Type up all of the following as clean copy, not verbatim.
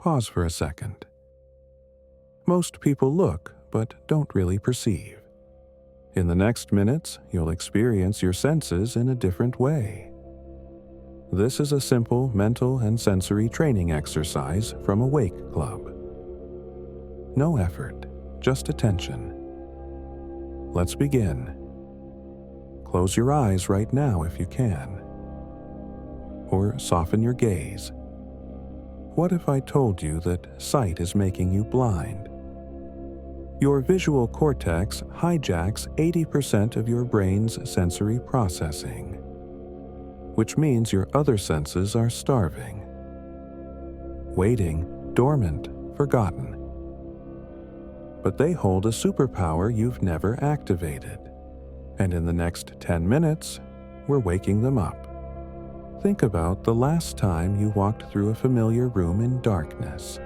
pause for a second. Most people look, but don't really perceive. In the next minutes, you'll experience your senses in a different way. This is a simple mental and sensory training exercise from Awake Club. No effort, just attention. Let's begin. Close your eyes right now if you can. Or soften your gaze. What if I told you that sight is making you blind? Your visual cortex hijacks 80% of your brain's sensory processing, which means your other senses are starving, waiting, dormant, forgotten. But they hold a superpower you've never activated, and in the next 10 minutes, we're waking them up. Think about the last time you walked through a familiar room in darkness,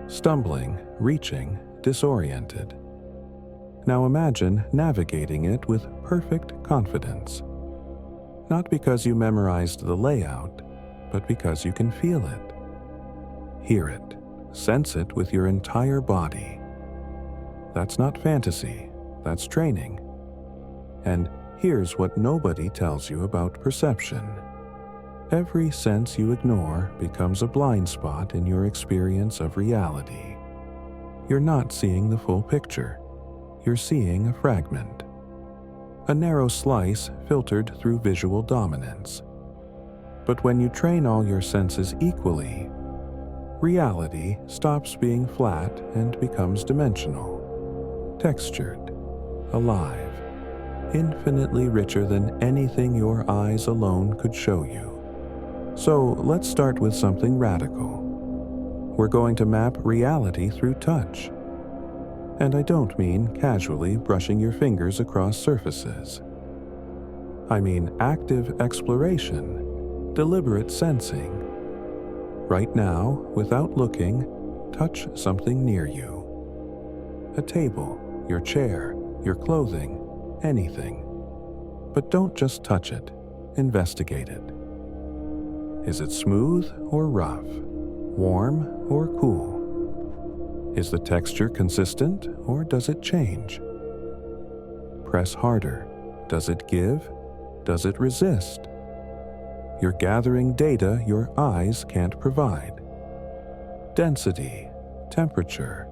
stumbling, reaching, disoriented. Now imagine navigating it with perfect confidence. Not because you memorized the layout, but because you can feel it. Hear it, sense it with your entire body. That's not fantasy, that's training. And here's what nobody tells you about perception. Every sense you ignore becomes a blind spot in your experience of reality. You're not seeing the full picture. You're seeing a fragment. A narrow slice filtered through visual dominance. But when you train all your senses equally, reality stops being flat and becomes dimensional, textured, alive, infinitely richer than anything your eyes alone could show you. So let's start with something radical. We're going to map reality through touch. And I don't mean casually brushing your fingers across surfaces. I mean active exploration, deliberate sensing. Right now, without looking, touch something near you. A table, your chair, your clothing, anything. But don't just touch it, investigate it. Is it smooth or rough? Warm or cool? Is the texture consistent or does it change? Press harder. Does it give? Does it resist? You're gathering data your eyes can't provide. Density, temperature,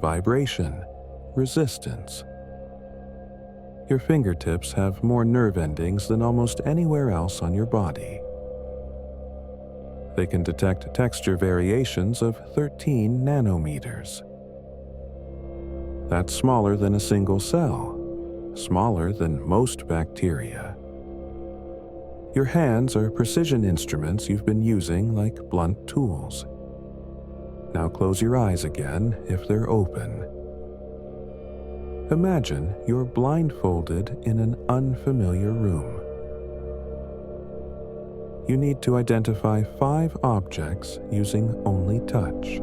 vibration, resistance. Your fingertips have more nerve endings than almost anywhere else on your body. They can detect texture variations of 13 nanometers. That's smaller than a single cell, smaller than most bacteria. Your hands are precision instruments you've been using like blunt tools. Now close your eyes again if they're open. Imagine you're blindfolded in an unfamiliar room. You need to identify 5 objects using only touch.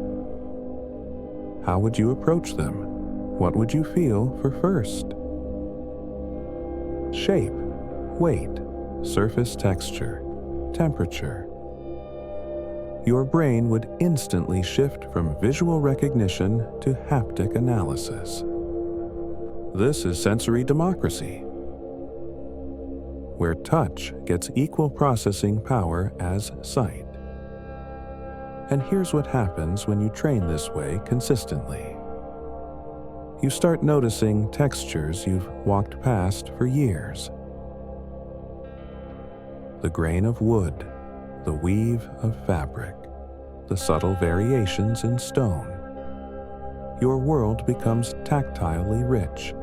How would you approach them? What would you feel for first? Shape, weight, surface texture, temperature. Your brain would instantly shift from visual recognition to haptic analysis. This is sensory democracy, where touch gets equal processing power as sight. And here's what happens when you train this way consistently. You start noticing textures you've walked past for years. The grain of wood, the weave of fabric, the subtle variations in stone. Your world becomes tactilely rich,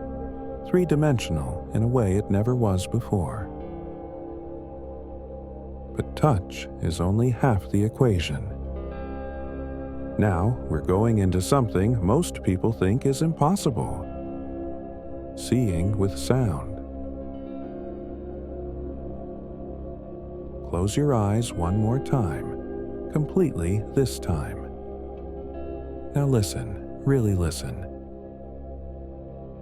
three-dimensional in a way it never was before. But touch is only half the equation. Now we're going into something most people think is impossible: seeing with sound. Close your eyes one more time, completely this time. Now listen, really listen.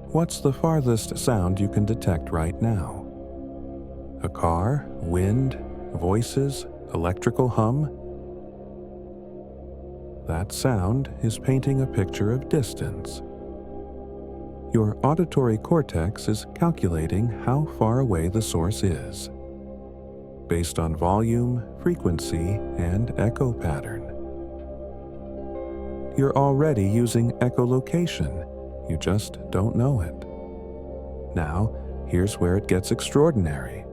What's the farthest sound you can detect right now? A car, wind, voices, electrical hum? That sound is painting a picture of distance. Your auditory cortex is calculating how far away the source is, based on volume, frequency, and echo pattern. You're already using echolocation, you just don't know it. Now, here's where it gets extraordinary.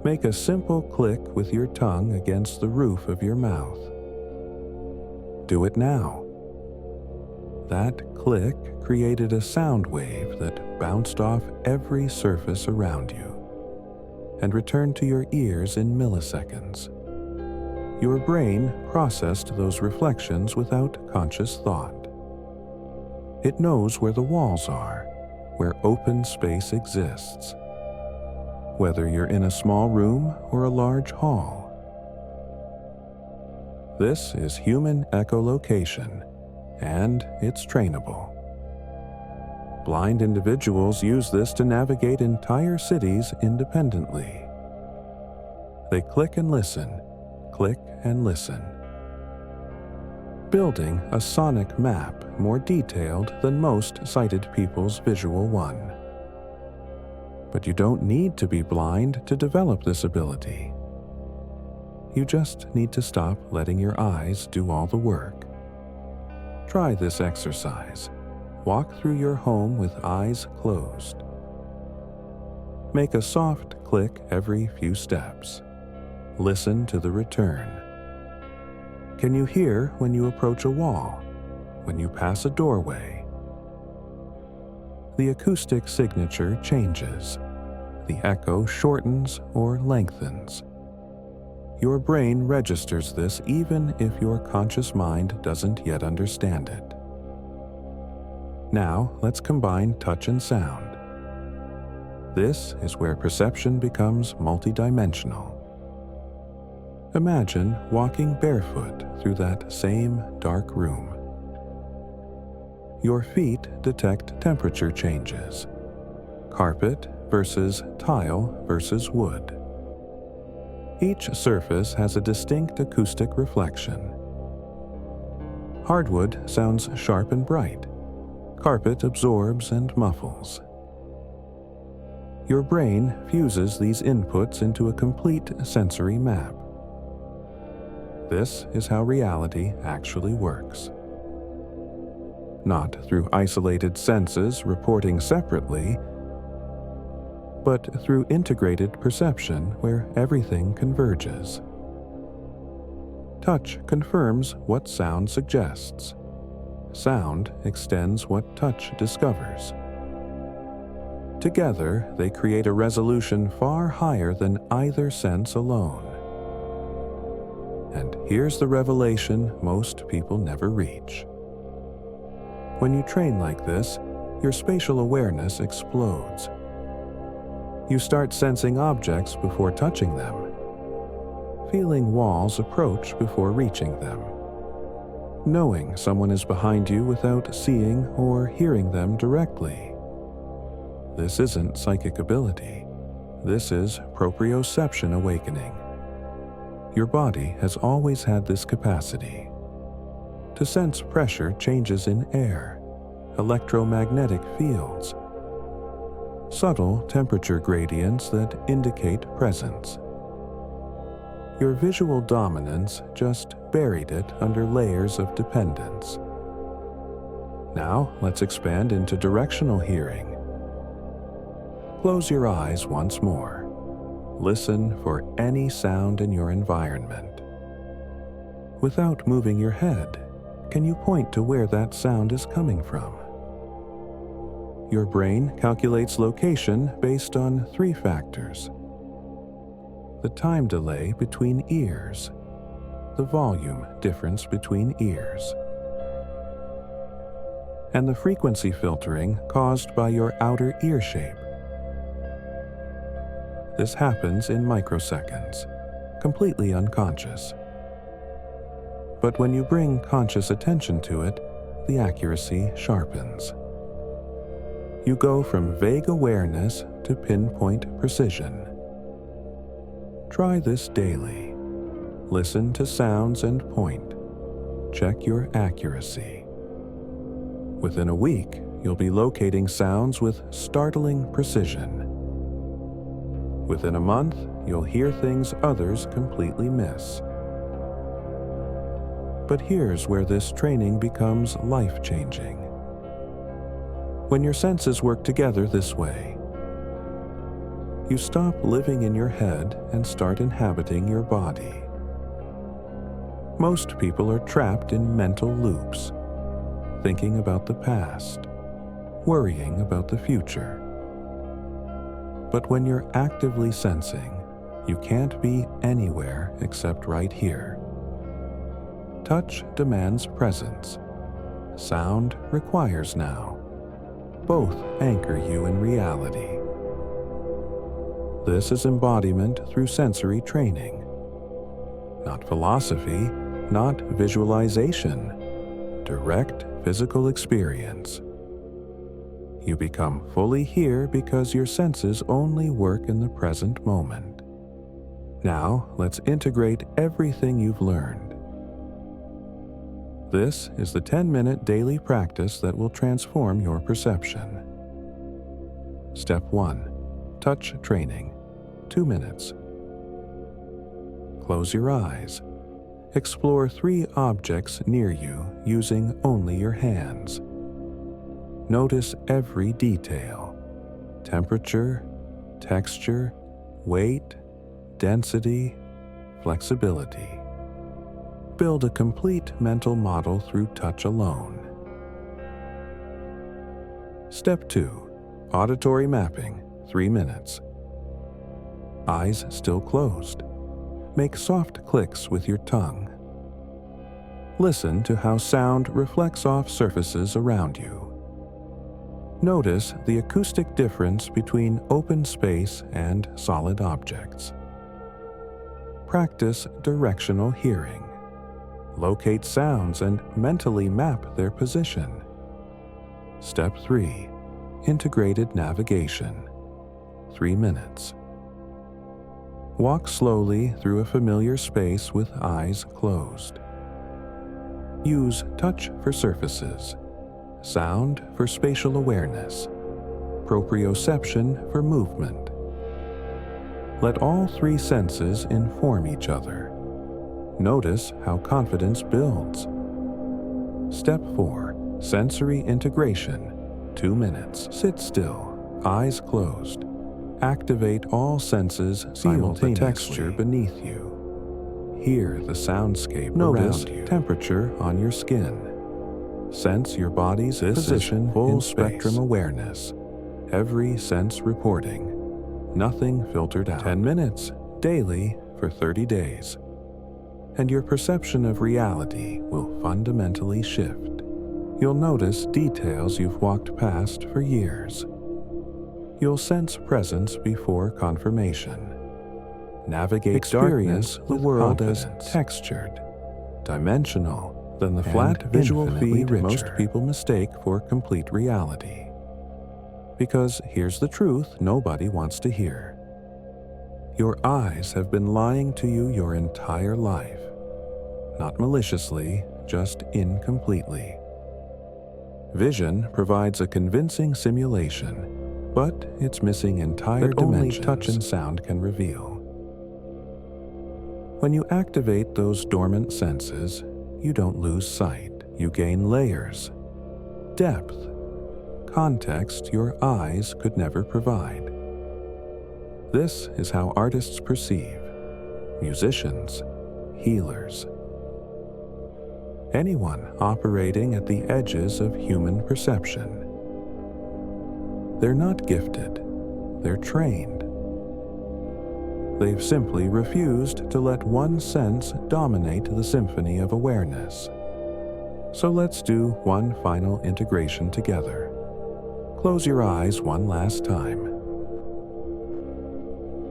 Make a simple click with your tongue against the roof of your mouth. Do it now. That click created a sound wave that bounced off every surface around you and returned to your ears in milliseconds. Your brain processed those reflections without conscious thought. It knows where the walls are, where open space exists, whether you're in a small room or a large hall. This is human echolocation, and it's trainable. Blind individuals use this to navigate entire cities independently. They click and listen, building a sonic map more detailed than most sighted people's visual one. But you don't need to be blind to develop this ability. You just need to stop letting your eyes do all the work. Try this exercise. Walk through your home with eyes closed. Make a soft click every few steps. Listen to the return. Can you hear when you approach a wall, when you pass a doorway? The acoustic signature changes. The echo shortens or lengthens. Your brain registers this even if your conscious mind doesn't yet understand it. Now, let's combine touch and sound. This is where perception becomes multidimensional. Imagine walking barefoot through that same dark room. Your feet detect temperature changes. Carpet versus tile versus wood. Each surface has a distinct acoustic reflection. Hardwood sounds sharp and bright. Carpet absorbs and muffles. Your brain fuses these inputs into a complete sensory map. This is how reality actually works. Not through isolated senses reporting separately, but through integrated perception where everything converges. Touch confirms what sound suggests. Sound extends what touch discovers. Together, they create a resolution far higher than either sense alone. And here's the revelation most people never reach. When you train like this, your spatial awareness explodes. You start sensing objects before touching them, feeling walls approach before reaching them, knowing someone is behind you without seeing or hearing them directly. This isn't psychic ability. This is proprioception awakening. Your body has always had this capacity to sense pressure changes in air, electromagnetic fields, subtle temperature gradients that indicate presence. Your visual dominance just buried it under layers of dependence. Now let's expand into directional hearing. Close your eyes once more. Listen for any sound in your environment. Without moving your head, can you point to where that sound is coming from? Your brain calculates location based on 3 factors: the time delay between ears, the volume difference between ears, and the frequency filtering caused by your outer ear shape. This happens in microseconds, completely unconscious. But when you bring conscious attention to it, the accuracy sharpens. You go from vague awareness to pinpoint precision. Try this daily. Listen to sounds and point. check your accuracy. Within a week, you'll be locating sounds with startling precision. Within a month, you'll hear things others completely miss. But here's where this training becomes life-changing. When your senses work together this way, you stop living in your head and start inhabiting your body. Most people are trapped in mental loops, thinking about the past, worrying about the future. But when you're actively sensing, you can't be anywhere except right here. Touch demands presence. Sound requires now. Both anchor you in reality. This is embodiment through sensory training. Not philosophy, not visualization. Direct physical experience. You become fully here because your senses only work in the present moment. Now, let's integrate everything you've learned. This is the 10-minute daily practice that will transform your perception. Step 1. Touch training. 2 minutes. Close your eyes. Explore 3 objects near you using only your hands. Notice every detail: temperature, texture, weight, density, flexibility. Build a complete mental model through touch alone. Step 2. Auditory mapping, 3 minutes. Eyes still closed. Make soft clicks with your tongue. Listen to how sound reflects off surfaces around you. Notice the acoustic difference between open space and solid objects. Practice directional hearing. Locate sounds and mentally map their position. Step 3. Integrated navigation. 3 minutes. Walk slowly through a familiar space with eyes closed. Use touch for surfaces, sound for spatial awareness, proprioception for movement. Let all 3 senses inform each other. Notice how confidence builds. Step 4. Sensory integration. 2 minutes. Sit still, eyes closed. Activate all senses simultaneously. Feel the texture beneath you. Hear the soundscape around you. Temperature on your skin. Sense your body's position. Full spectrum awareness. Every sense reporting. Nothing filtered out. 10 minutes daily for 30 days. And your perception of reality will fundamentally shift. You'll notice details you've walked past for years. You'll sense presence before confirmation. Navigate darkness, the world as textured, dimensional, than the flat visual feed most people mistake for complete reality. Because here's the truth nobody wants to hear. Your eyes have been lying to you your entire life. Not maliciously, just incompletely. Vision provides a convincing simulation, but it's missing entire dimensions only touch and sound can reveal. When you activate those dormant senses, you don't lose sight. You gain layers, depth, context your eyes could never provide. This is how artists perceive, musicians, healers. Anyone operating at the edges of human perception. They're not gifted, they're trained. They've simply refused to let one sense dominate the symphony of awareness. So let's do one final integration together. Close your eyes one last time.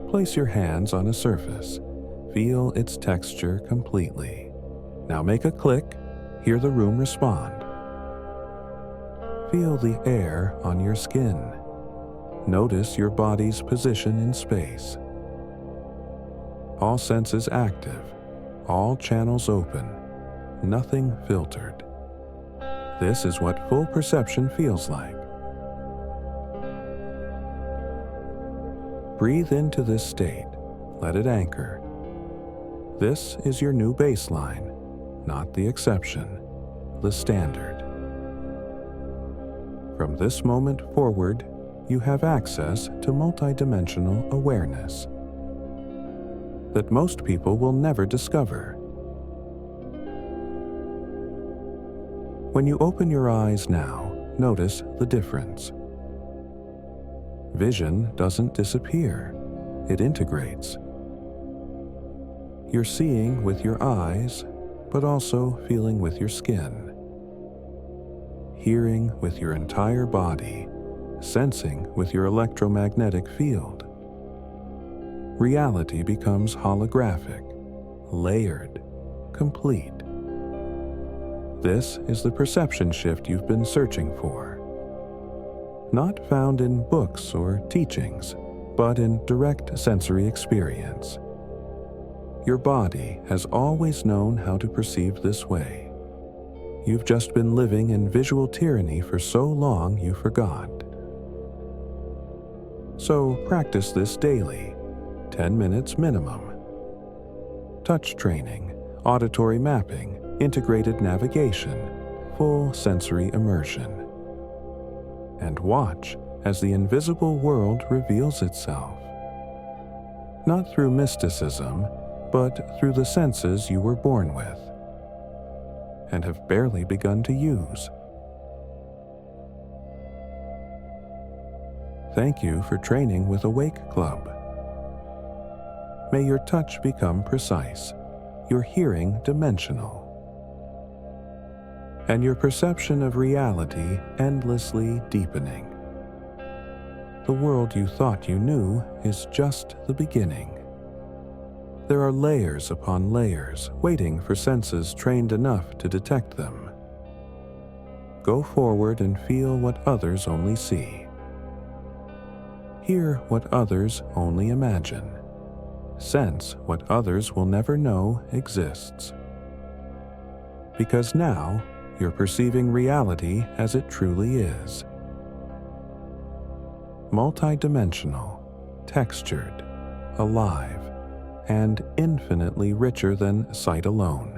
Place your hands on a surface. Feel its texture completely. Now make a click. Hear the room respond. Feel the air on your skin. Notice your body's position in space. All senses active, all channels open. nothing filtered. This is what full perception feels like. Breathe into this state. Let it anchor. This is your new baseline, not the exception, the standard. From this moment forward, you have access to multidimensional awareness that most people will never discover. When you open your eyes now, notice the difference. Vision doesn't disappear, it integrates. You're seeing with your eyes, but also feeling with your skin. Hearing with your entire body, sensing with your electromagnetic field. Reality becomes holographic, layered, complete. This is the perception shift you've been searching for. Not found in books or teachings, but in direct sensory experience. Your body has always known how to perceive this way. You've just been living in visual tyranny for so long you forgot. So practice this daily, 10 minutes minimum. Touch training, auditory mapping, integrated navigation, full sensory immersion. And watch as the invisible world reveals itself. Not through mysticism, but through the senses you were born with and have barely begun to use. Thank you for training with Awake Club. May your touch become precise, your hearing dimensional, and your perception of reality endlessly deepening. The world you thought you knew is just the beginning. There are layers upon layers waiting for senses trained enough to detect them. Go forward and feel what others only see. Hear what others only imagine. Sense what others will never know exists. Because now, you're perceiving reality as it truly is. Multidimensional, textured, alive, and infinitely richer than sight alone.